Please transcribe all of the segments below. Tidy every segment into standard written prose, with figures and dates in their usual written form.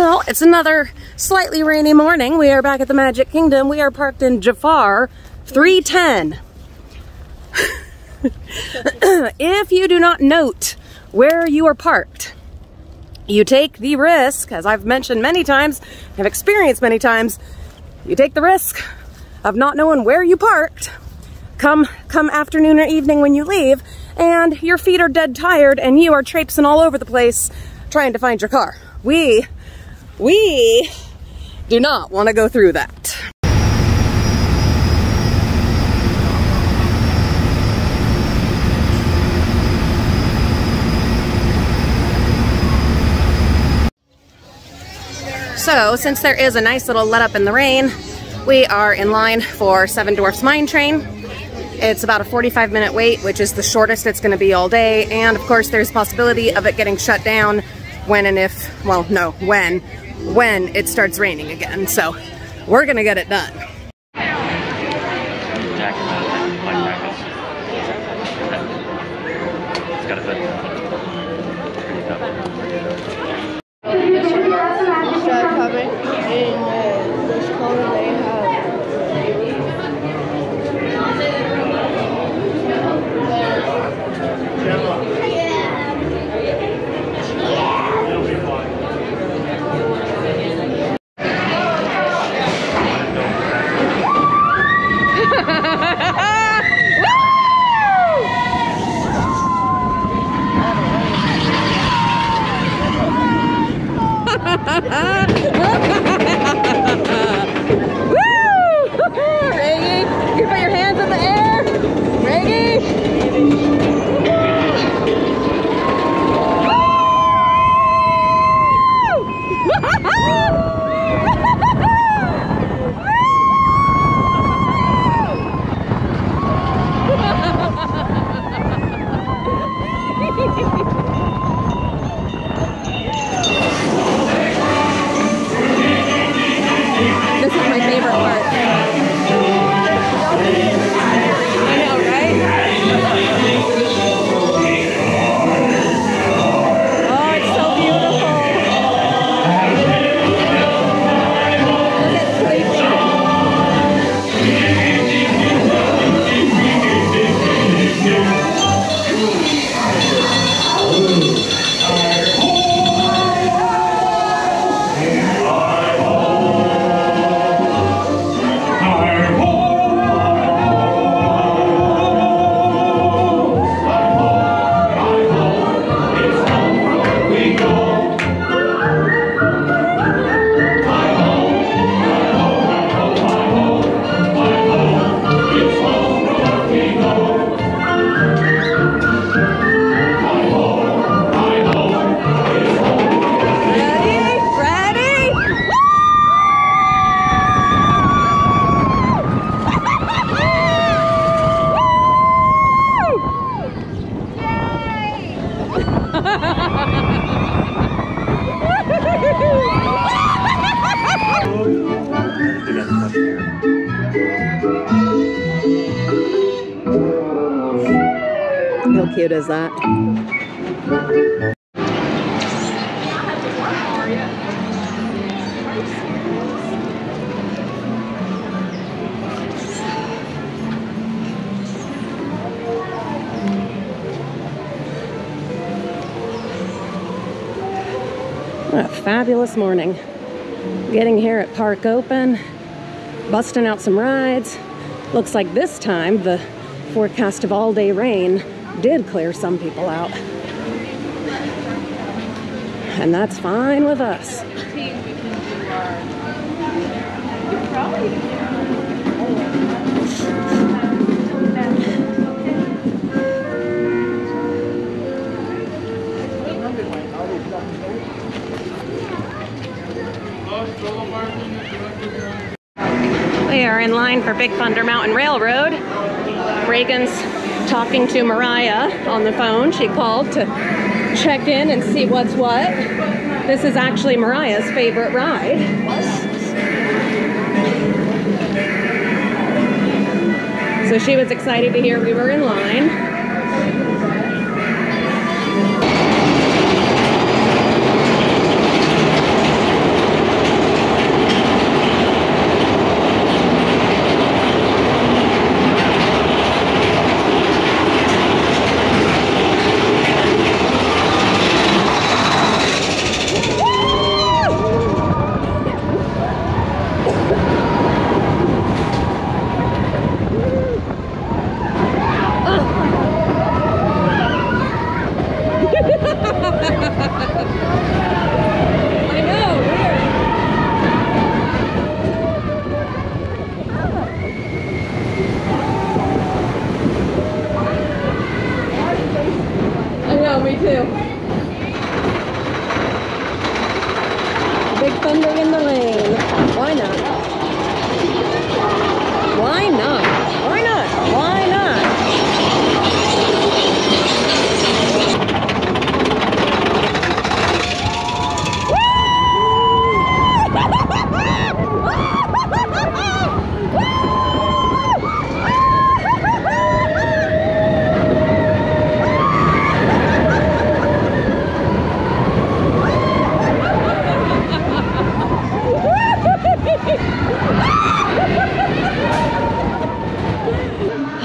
Well, it's another slightly rainy morning. We are back at the Magic Kingdom. We are parked in Jafar 310. If you do not note where you are parked, you take the risk, as I've mentioned many times, have experienced many times, you take the risk of not knowing where you parked come afternoon or evening when you leave, and your feet are dead tired and you are traipsing all over the place trying to find your car. We do not want to go through that. So, since there is a nice little let up in the rain, we are in line for Seven Dwarfs Mine Train. It's about a 45-minute wait, which is the shortest it's going to be all day, and of course there's possibility of it getting shut down when and if, well, no, when it starts raining again. So we're going to get it done. How cute is that? What a fabulous morning. Getting here at Park Open, busting out some rides. Looks like this time the forecast of all-day rain did clear some people out. And that's fine with us. We are in line for Big Thunder Mountain Railroad. Reagan's talking to Mariah on the phone. She called to check in and see what's what. This is actually Mariah's favorite ride. So she was excited to hear we were in line. Pretending in the rain. Why not? Why not? Why not? Why not?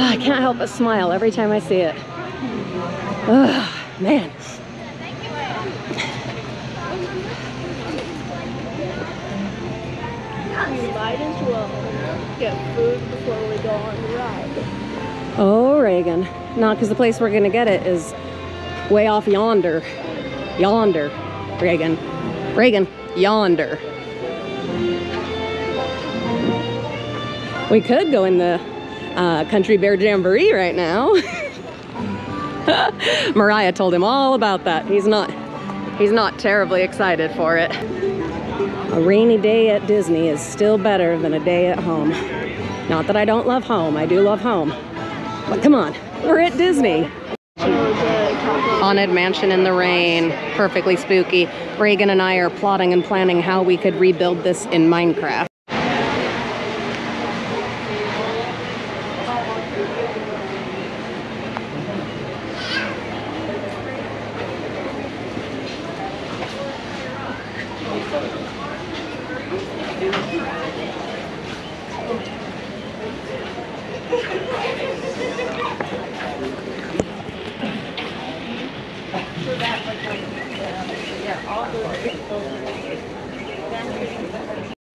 I can't help but smile every time I see it. Ugh, man. We might as well get food before we go on the ride. Oh, Reagan. Not because the place we're gonna get it is way off yonder. Yonder. Reagan. Reagan. Yonder. We could go in the Country Bear Jamboree right now. Mariah told him all about that. He's not terribly excited for it. A rainy day at Disney is still better than a day at home. Not that I don't love home, I do love home. But come on, we're at Disney. Haunted mansion in the rain, perfectly spooky. Reagan and I are plotting and planning how we could rebuild this in Minecraft.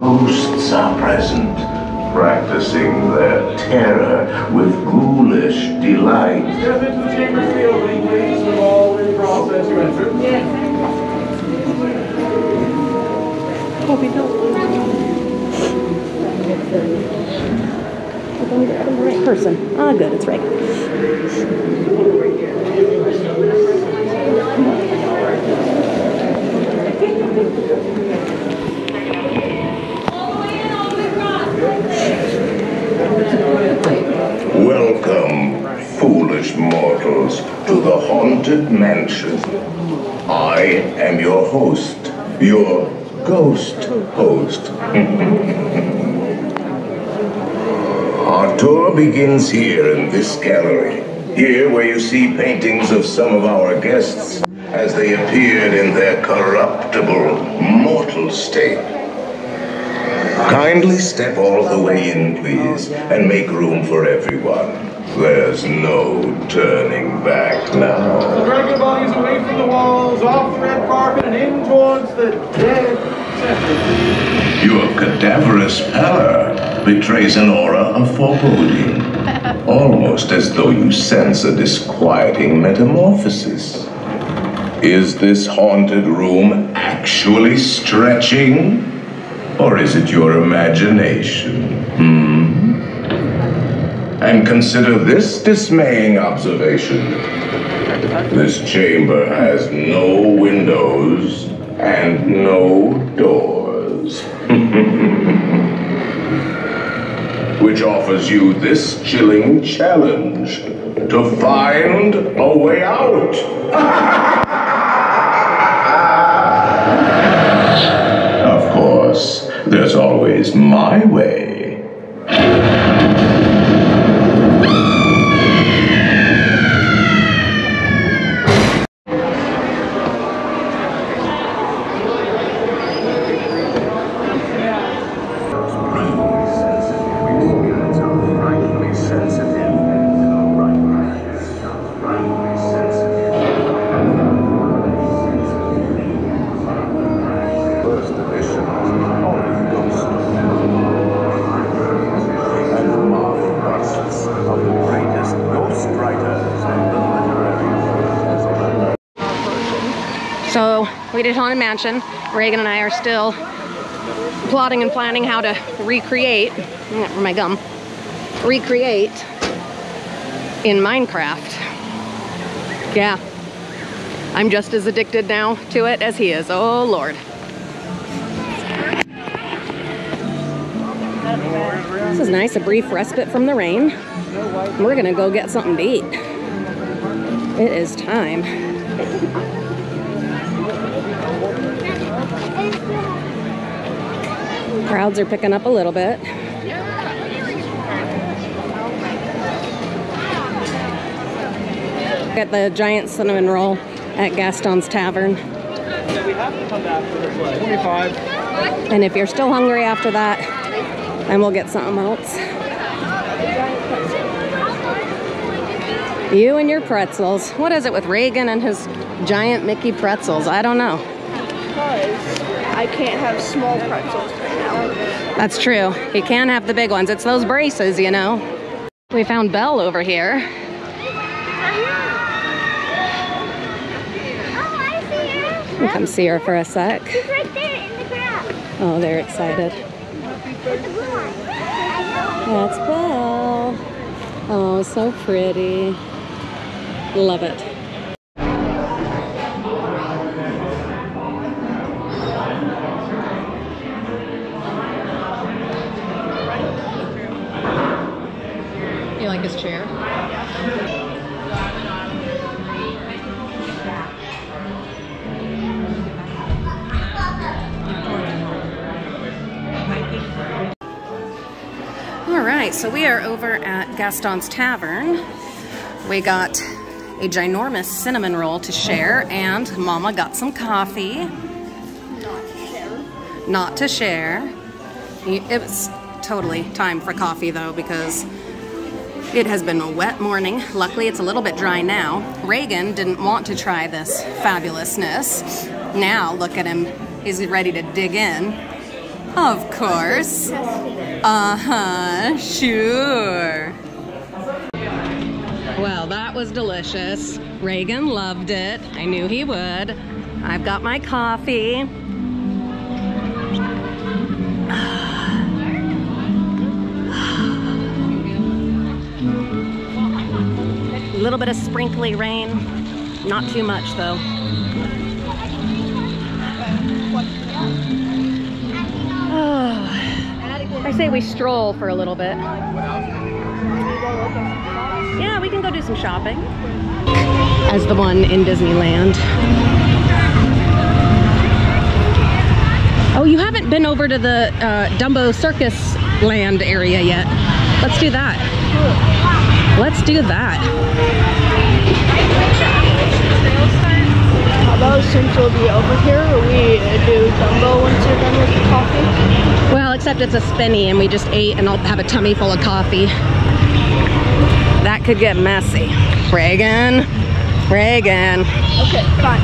Ghosts are present, practicing their terror with ghoulish delight. Step into the chamber field, please. We've all in process to enter. Hope you don't lose. I'm the right person. Ah, good, it's Reagan. Welcome, foolish mortals, to the Haunted Mansion. I am your host, your ghost host. Our tour begins here in this gallery. Here where you see paintings of some of our guests as they appeared in their corruptible, mortal state. Kindly step all the way in, please, and make room for everyone. There's no turning back now. Drag the bodies away from the walls, off the red carpet, and in towards the dead center. Your cadaverous pallor betrays an aura of foreboding, almost as though you sense a disquieting metamorphosis. Is this haunted room actually stretching? Or is it your imagination? And consider this dismaying observation. This chamber has no windows and no doors. Which offers you this chilling challenge to find a way out. Of course, there's always my way. So we did Haunted Mansion. Reagan and I are still plotting and planning how to recreate, where's my gum? Recreate in Minecraft. Yeah, I'm just as addicted now to it as he is. Oh Lord. This is nice, a brief respite from the rain. We're gonna go get something to eat. It is time. Crowds are picking up a little bit. Get the giant cinnamon roll at Gaston's Tavern. We have to come back for this way. 25. And if you're still hungry after that, then we'll get something else. You and your pretzels. What is it with Reagan and his giant Mickey pretzels? I don't know. Because I can't have small pretzels right now. That's true. He can't have the big ones. It's those braces, you know. We found Belle over here. Come see her for a sec. She's right there in the crowd. Oh, they're excited. That's Belle. Oh, so pretty. Love it. You like his chair? Alright, so we are over at Gaston's Tavern. We got a ginormous cinnamon roll to share, and Mama got some coffee. Not to share. It was totally time for coffee though, because it has been a wet morning. Luckily it's a little bit dry now. Reagan didn't want to try this fabulousness. Now look at him, he's ready to dig in. Of course. Uh-huh, sure. Well, that was delicious. Reagan loved it. I knew he would. I've got my coffee. A little bit of sprinkly rain. Not too much, though. Oh, I say we stroll for a little bit. Yeah, we can go do some shopping. As the one in Disneyland. Oh, you haven't been over to the Dumbo Circus Land area yet. Let's do that. Let's do that. How about since we'll be over here, we do Dumbo once you're done with the coffee? Well, except it's a spinny and we just ate and I'll have a tummy full of coffee. That could get messy. Reagan. Reagan. Okay, fine.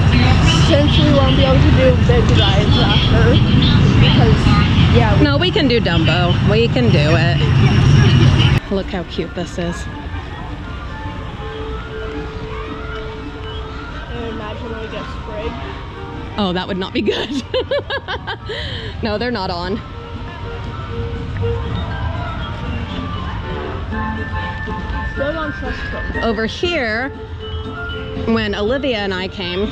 Since we won't be able to do big rides after, because, yeah. No, we can do Dumbo. We can do it. Look how cute this is. Imagine we get sprayed. Oh, that would not be good. No, they're not on. Over here, when Olivia and I came,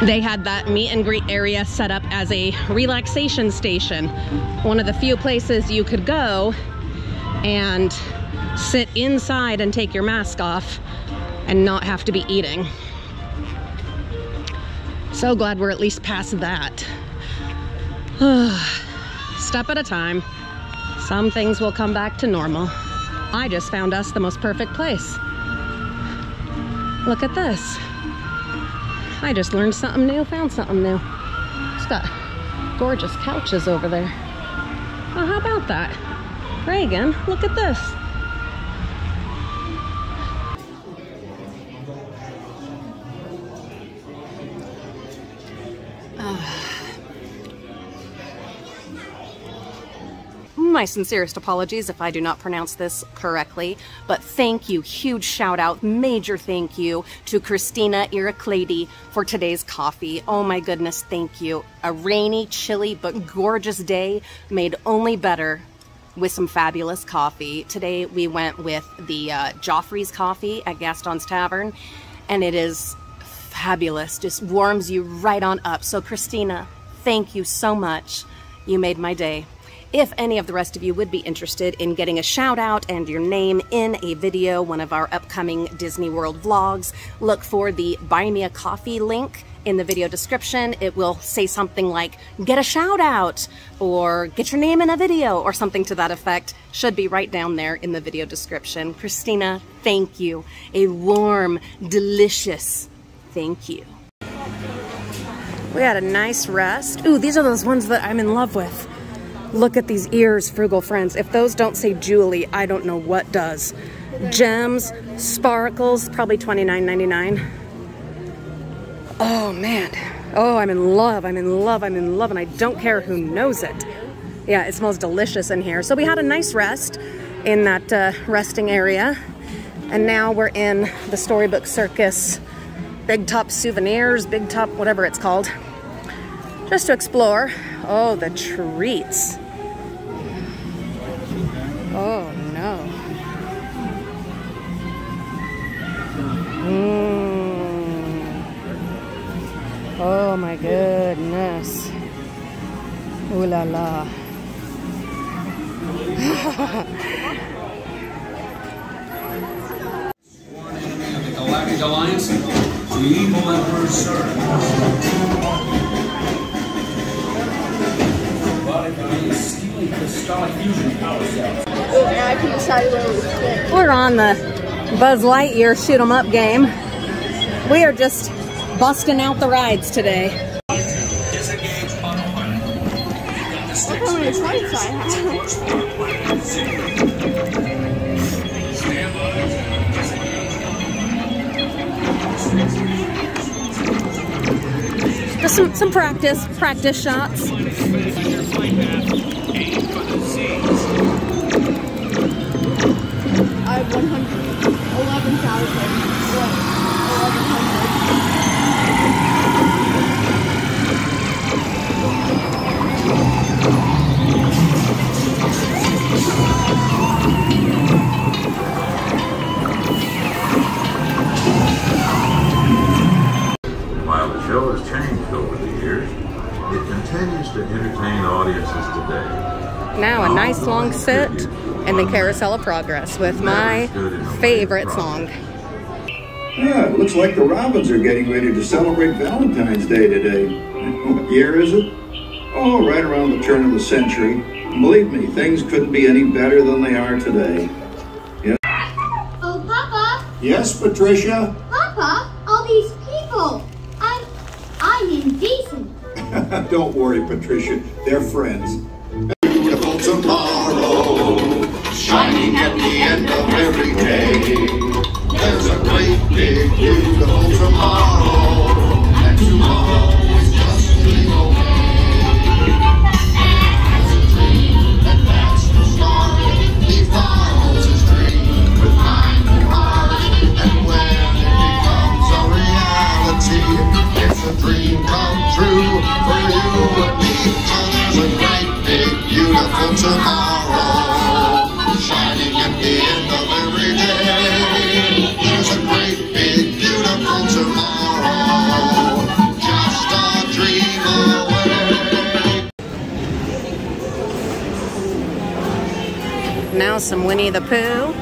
they had that meet and greet area set up as a relaxation station. One of the few places you could go and sit inside and take your mask off and not have to be eating. So glad we're at least past that. Step at a time. Some things will come back to normal. I just found us the most perfect place. Look at this. I just learned something new, found something new. It's got gorgeous couches over there. Oh, how about that? Reagan, look at this. My sincerest apologies if I do not pronounce this correctly, but thank you, huge shout out, major thank you to Christina Iraclady for today's coffee. Oh my goodness, thank you. A rainy, chilly, but gorgeous day made only better with some fabulous coffee. Today we went with the Joffrey's coffee at Gaston's Tavern, and it is fabulous, just warms you right on up. So Christina, thank you so much. You made my day. If any of the rest of you would be interested in getting a shout out and your name in a video, one of our upcoming Disney World vlogs, look for the Buy Me a Coffee link in the video description. It will say something like, get a shout out, or get your name in a video, or something to that effect. Should be right down there in the video description. Christina, thank you. A warm, delicious thank you. We had a nice rest. Ooh, these are those ones that I'm in love with. Look at these ears, Frugal friends. If those don't say Julie, I don't know what does. Gems, sparkles, probably $29.99. Oh man, oh, I'm in love, I'm in love, I'm in love, and I don't care who knows it. Yeah, it smells delicious in here. So we had a nice rest in that resting area, and now we're in the Storybook Circus Big Top Souvenirs, Big Top, whatever it's called, just to explore. Oh, the treats. Oh no. Oh my goodness. Ooh la la. Sworn enemy of the Galactic Alliance, the evil Emperor Sir. Robotic alliance stealing crystallic fusion power cells. Now I can decide where we fit. We're on the Buzz Lightyear shoot 'em up game. We are just busting out the rides today. Look how many flights I have. Just some practice shots. I have 111,000. While the show has changed over the years, it continues to entertain audiences today. Now a nice long sit in the Carousel of Progress with my favorite song. Yeah, it looks like the Robins are getting ready to celebrate Valentine's Day today. What year is it? Oh, right around the turn of the century. And believe me, things couldn't be any better than they are today. Yeah. Oh, Papa! Yes, Patricia? Papa, all these people! I'm indecent. Don't worry, Patricia. They're friends. Beautiful tomorrow, shining at the end of every day. There's a great big beautiful tomorrow, and tomorrow is just feeling okay. As a dream that that's the start, he follows his dream with mind and heart, and when it becomes a reality, it's a dream come true for you and me. So there's a great big beautiful tomorrow, shining at the end of every day. There's a great big beautiful tomorrow, just a dream away. Now some Winnie the Pooh.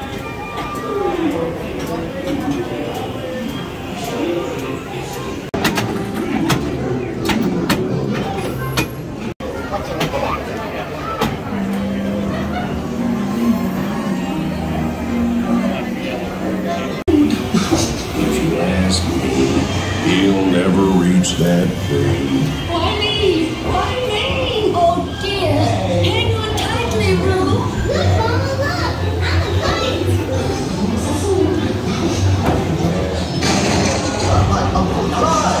He'll never reach that thing. Why me? Why me? Oh dear. Hang on tightly, Roo. Look, Mama, look. I'm a fight.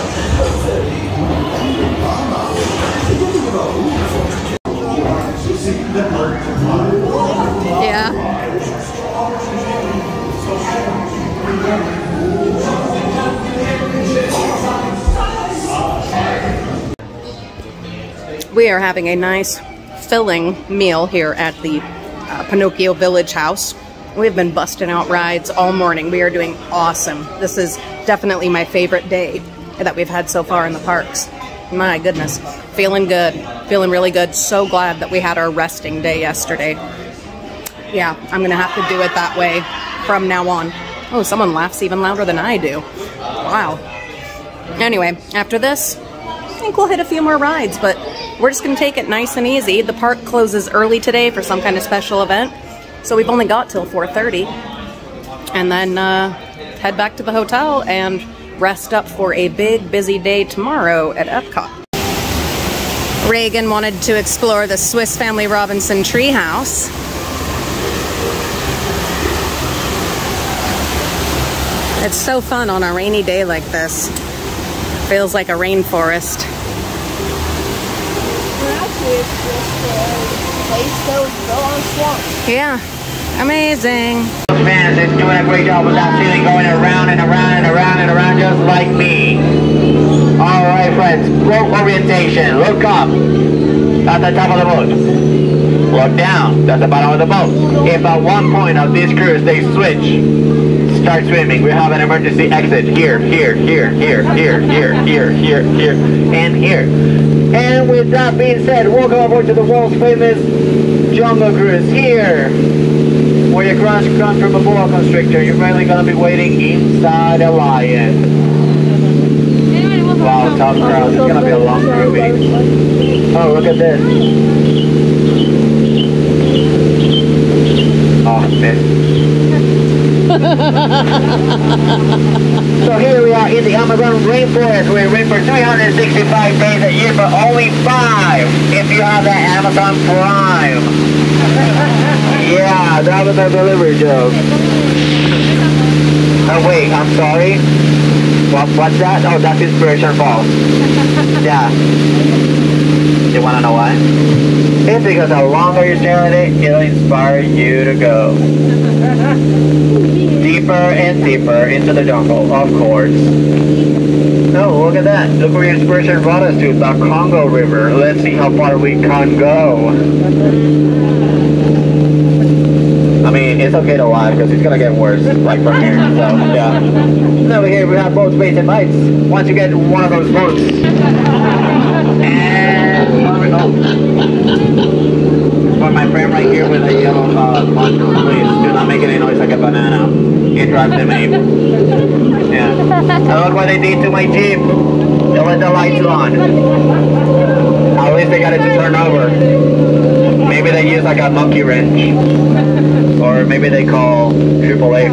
Yeah. We are having a nice filling meal here at the Pinocchio Village House. We've been busting out rides all morning. We are doing awesome. This is definitely my favorite day that we've had so far in the parks. My goodness, feeling good. Feeling really good. So glad that we had our resting day yesterday. Yeah, I'm gonna have to do it that way from now on. Oh, someone laughs even louder than I do. Wow. Anyway, after this, I think we'll hit a few more rides, but we're just gonna take it nice and easy. The park closes early today for some kind of special event, so we've only got till 4:30. And then head back to the hotel and rest up for a big, busy day tomorrow at Epcot. Reagan wanted to explore the Swiss Family Robinson treehouse. It's so fun on a rainy day like this. Feels like a rainforest. Actually, it's just a place that was built on swamps. Yeah, amazing. Fans is doing a great job with that ceiling, going around and around and around and around, just like me. All right, friends, boat orientation. Look up. That's the top of the boat. Look down. That's the bottom of the boat. If at one point of this cruise they switch, start swimming, we have an emergency exit here, here, here, here, here, here, here, here, here, and here. And with that being said, welcome aboard to the world's famous Jungle Cruise here, where you crash from a boa constrictor. You're really gonna be waiting inside a lion. Wow, tough crowd. It's gonna be a long movie. Oh, look at this. Oh, miss. So here we are in the Amazon rainforest. We rain for 365 days a year, but only 5 if you have that Amazon Prime. Yeah, that was a delivery joke. Oh wait, I'm sorry. What's that? Oh, that's Inspiration Falls. Yeah. You wanna know why? It's because the longer you stare at it, it'll inspire you to go deeper and deeper into the jungle, of course. No, look at that. Look where Inspiration brought us to, the Congo River. Let's see how far we can go. I mean, it's okay to lie because it's gonna get worse, like from here, so yeah. And over here we have boats, baits, and bites. Once you get one of those boats, and for my friend right here with a yellow poncho, please do not make any noise like a banana. It drives them ape. Yeah. So look what they did to my Jeep. They let the lights on. At least they got it to turn over. Maybe they use like a monkey wrench. Or maybe they call AAA.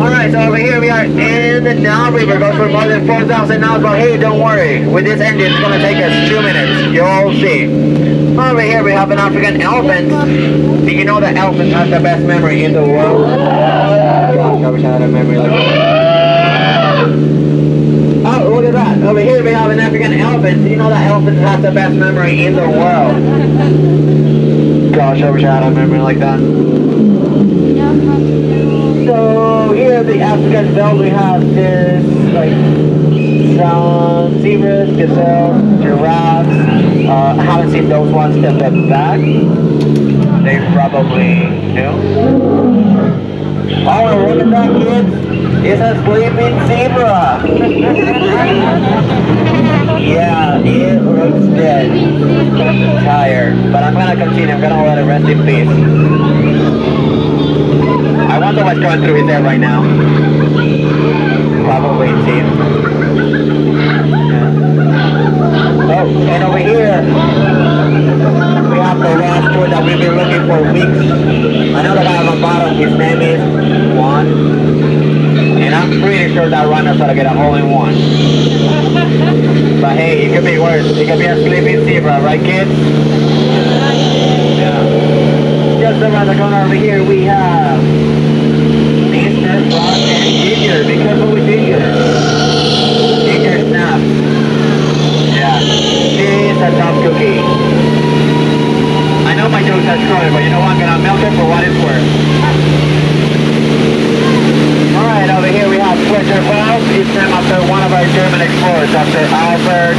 Alright, so over here we are in the Nile River. Goes for more than 4,000 knots, but hey, don't worry. With this engine, it's going to take us 2 minutes. You'll see. Over here we have an African elephant. Do you know that elephants have the best memory in the world? Gosh, I wish I had a memory like that. Oh, look at that. Over here we have an African elephant. Do you know that elephants have the best memory in the world? Gosh, I wish I had a memory like that. So here at the African belt we have this, like, some zebras, gazelles, giraffes. I haven't seen those ones in the back. They probably do. Oh, look at that, kids. It's a sleeping zebra. Yeah, it looks dead. Tired. But I'm gonna continue. I'm gonna let it rest in peace. I wonder what's going through his head right now. Probably teeth. Yeah. Oh, and over here, we have the last tour that we've been looking for weeks. I know the guy on the bottom, his name is Juan. And I'm pretty sure that runner's gonna get a hole in one. But hey, it could be worse. It could be a sleeping zebra, right, kids? Yeah. Just around the corner over here, we have Mr. Frost and Ginger. Be careful with Ginger. Ginger snaps. Yeah. She's a tough cookie. I know my jokes are screwed, but you know what? I'm gonna milk it for what it's worth. Alright, over here we have Pleasure Falls. It's named after one of our German explorers, Dr. Albert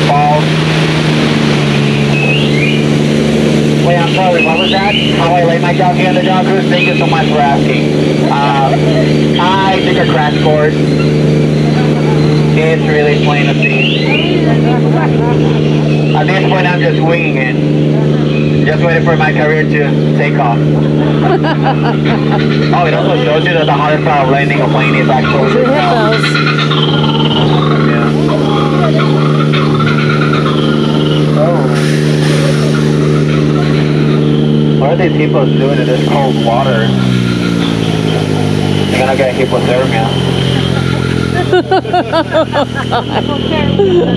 Falls. Wait, I'm sorry, what was that? How I lay my donkey on the dog cruise? Thank you so much for asking. I took a crash course It's really plain to see. At this point, I'm just winging it. Just waiting for my career to take off. Oh, it also shows you that the hardest part of landing a plane is actually the ground. Yeah. Oh. What are these people doing in this cold water? They're gonna get hypothermia.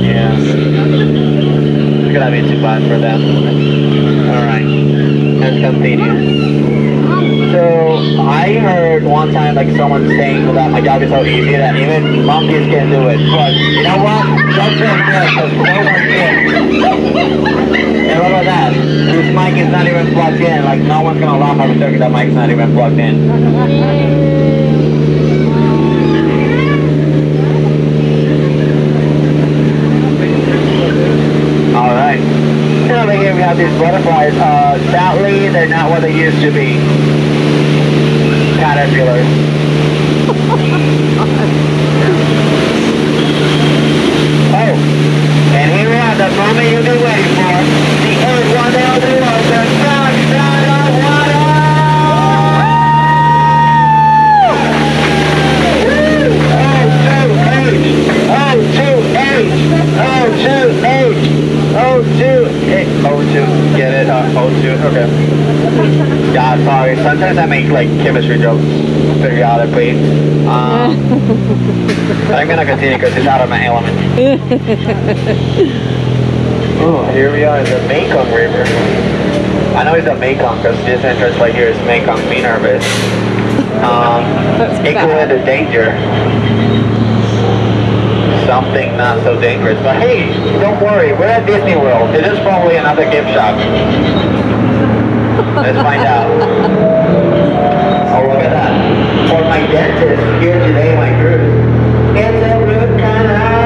Yeah. It's gonna be too bad for them. Alright. Let's continue. So, I heard one time like someone saying that my job is so easy that even monkeys can do it. But you know what? Don't say that because no one can. And what about that? This mic is not even plugged in. Like no one's gonna laugh at me because that mic's not even plugged in. Alright. And over here we have these butterflies. Sadly, they're not what they used to be. Caterpillars. Oh, and here we have the moment you've been waiting for. The earth one day of the world, the sunshine of water! O2, get it? O2, okay. Yeah, sorry, sometimes I make like chemistry jokes periodically. But I'm gonna continue because it's out of my element. Oh, here we are in the Mekong River. I know it's the Mekong because this entrance right here is Mekong. Be nervous. Equal to danger. Something not so dangerous, but hey, don't worry, we're at Disney World. It is probably another gift shop. Let's find out. Oh, look at that. For my dentist, here today, my cruise. It's a root canal.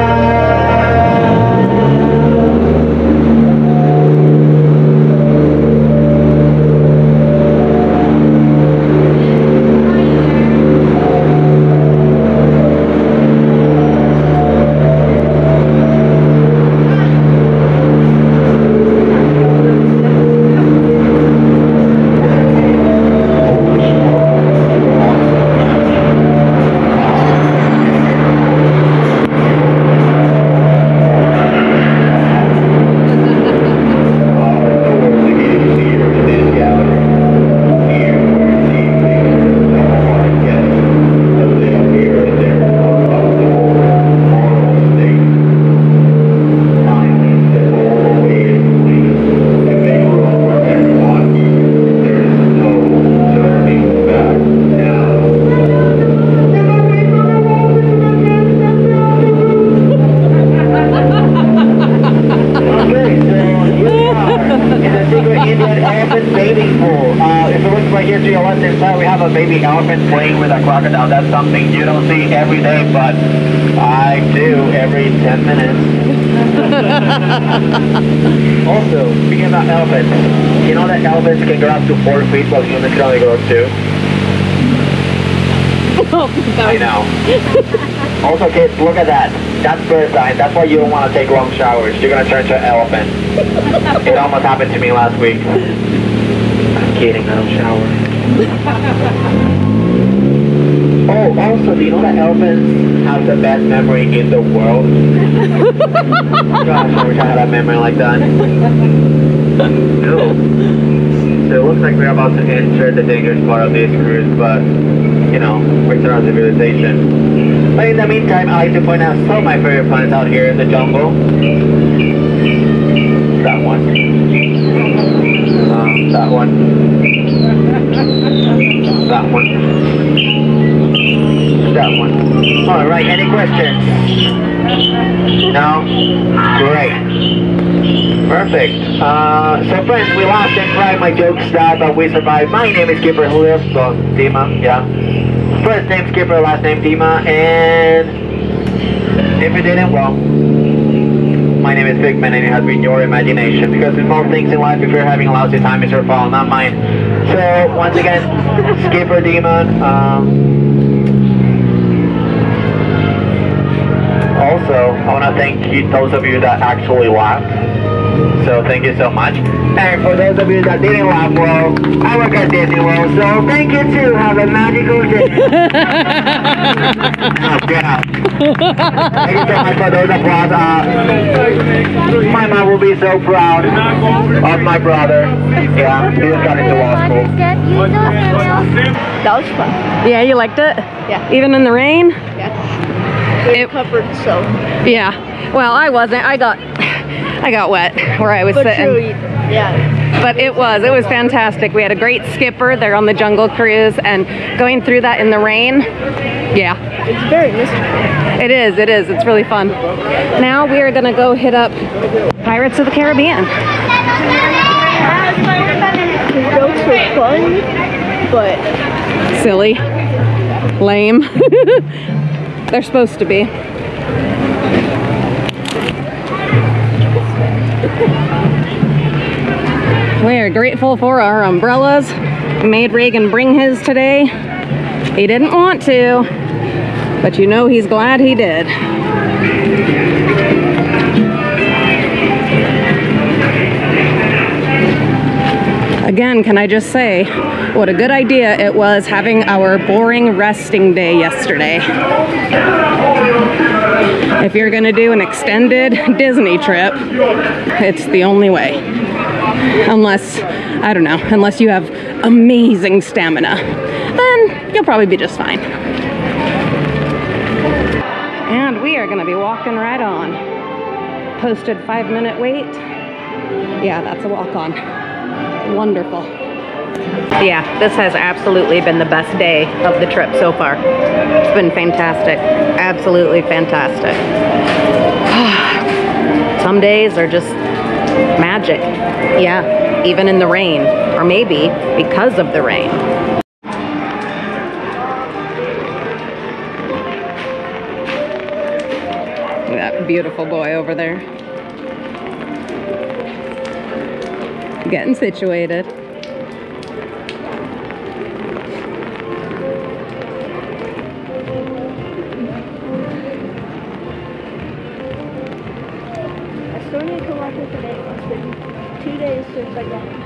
Baby elephant playing with a crocodile. That's something you don't see every day, but I do every 10 minutes. Also, speaking about elephants, you know that elephants can grow up to 4 feet while humans can only grow up 2? I know. Also, kids, look at that. That's bird sign. That's why you don't want to take long showers. You're going to turn to an elephant. It almost happened to me last week. I'm kidding, I don't shower. Oh, also, do you know that elephants have the best memory in the world? Gosh, I wish I had a memory like that. No. So it looks like we're about to enter the dangerous part of this cruise, but, you know, return of civilization. But in the meantime, I like to point out some of my favorite plants out here in the jungle. That one. That one. That one. That one. Alright, any questions? No? Great. Perfect. So friends, we laughed and cried, my jokes died, but we survived. My name is Skipper Julio, so Dima, yeah. First name Skipper, last name Dima, and if you didn't, well, my name is Figment and it has been your imagination, because in most things in life, if you're having a lousy time, it's your fault, not mine. So, once again, Skipper Demon, Also, I want to thank those of you that actually laughed. So thank you so much. And for those of you that didn't laugh, well, I work at Disney World, so thank you too. Have a magical day. Yeah. Thank you so much for those applause. My mom will be so proud of my brother. Yeah, he just got into law school. That was fun. Yeah, you liked it? Yeah. Even in the rain? Yeah. It covered, so. Yeah. Well, I wasn't. I got wet where I was sitting. True, yeah. But it was fantastic. We had a great skipper there on the Jungle Cruise, and going through that in the rain, yeah. It's very mystical. It is. It's really fun. Now we are gonna go hit up Pirates of the Caribbean. The jokes were fun, but silly, lame. They're supposed to be. We are grateful for our umbrellas. We made Reagan bring his today. He didn't want to, but you know he's glad he did. Again, can I just say what a good idea it was having our boring resting day yesterday. If you're gonna do an extended Disney trip, it's the only way. Unless, I don't know, unless you have amazing stamina, then you'll probably be just fine. And we are gonna be walking right on. Posted 5-minute wait. Yeah, that's a walk on. Wonderful. Yeah, this has absolutely been the best day of the trip so far. It's been fantastic. Absolutely fantastic. Some days are just magic. Yeah, even in the rain. Or maybe because of the rain. Look at that beautiful boy over there. Getting situated. I still need to watch it today. It's been 2 days since I got it.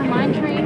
Mine train.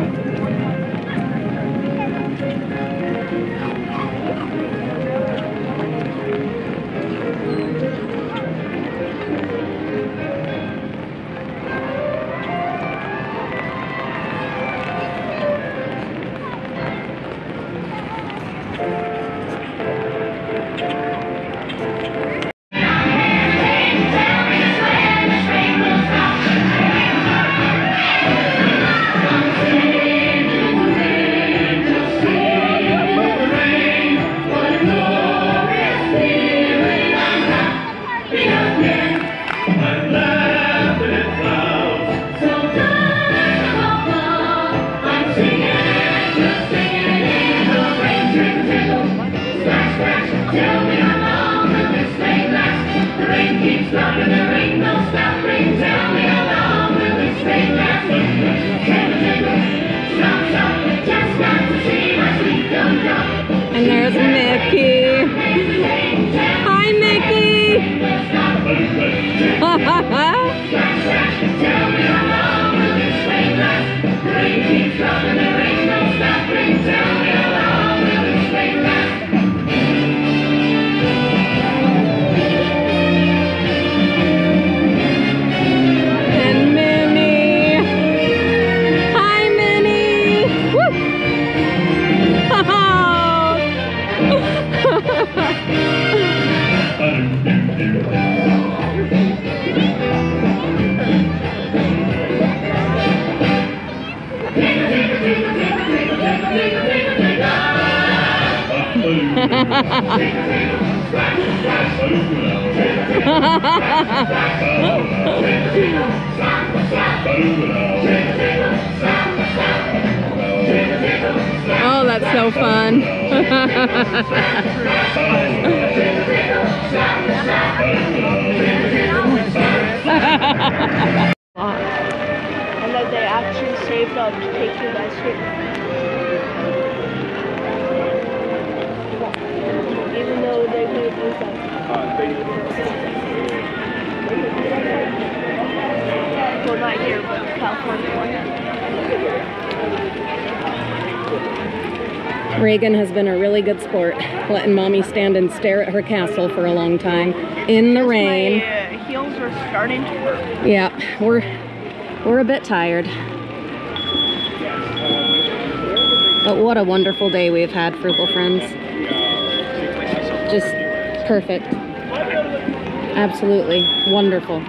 And there's Mickey. Hi, Mickey. And Minnie. Hi, Minnie. Woo. Oh, that's so fun. And that they actually saved up to take you guys here. Even though they could use that. Well, not here, but California one. Reagan has been a really good sport, letting Mommy stand and stare at her castle for a long time in the rain. My heels are starting to hurt. Yeah, we're a bit tired. But what a wonderful day we've had, Frugal friends. Just perfect. Absolutely wonderful.